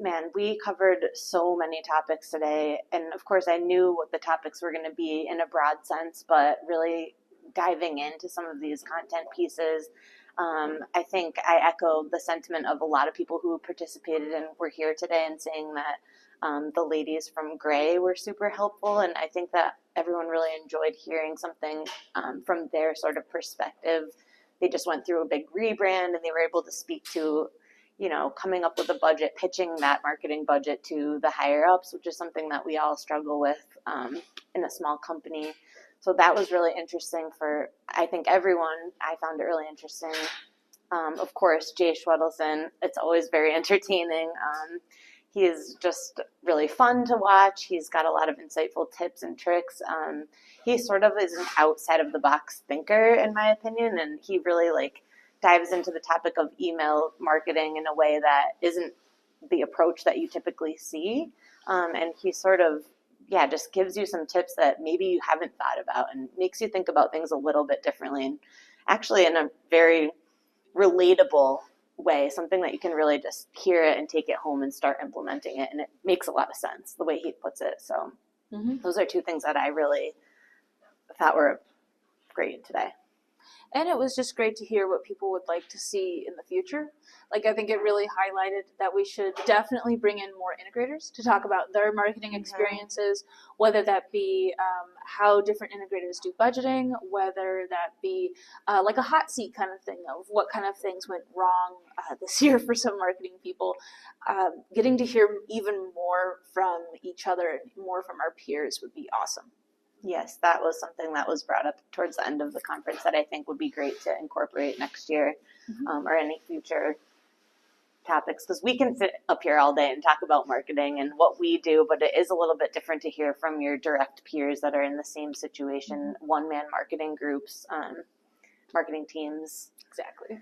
Man, we covered so many topics today. And of course, I knew what the topics were going to be in a broad sense, but really diving into some of these content pieces, I think I echo the sentiment of a lot of people who participated and were here today and saying that the ladies from Gray were super helpful. And I think that everyone really enjoyed hearing something from their sort of perspective. They just went through a big rebrand and they were able to speak to, you know, coming up with a budget, pitching that marketing budget to the higher ups, which is something that we all struggle with in a small company. So that was really interesting for, I think, everyone. I found it really interesting. Of course, Jay Schwedelson, it's always very entertaining. He is just really fun to watch. He's got a lot of insightful tips and tricks. He sort of is an outside of the box thinker, in my opinion, and he really dives into the topic of email marketing in a way that isn't the approach that you typically see. And he sort of, just gives you some tips that maybe you haven't thought about and makes you think about things a little bit differently and actually in a very relatable way, something that you can really just hear it and take it home and start implementing it. And it makes a lot of sense the way he puts it. So those are two things that I really thought were great today. And it was just great to hear what people would like to see in the future. I think it really highlighted that we should definitely bring in more integrators to talk about their marketing experiences, whether that be how different integrators do budgeting, whether that be like a hot seat kind of thing of what kind of things went wrong this year for some marketing people. Getting to hear even more from each other and more from our peers would be awesome. Yes, that was something that was brought up towards the end of the conference that I think would be great to incorporate next year or any future topics, because we can sit up here all day and talk about marketing and what we do, but it is a little bit different to hear from your direct peers that are in the same situation, one-man marketing groups, marketing teams. Exactly.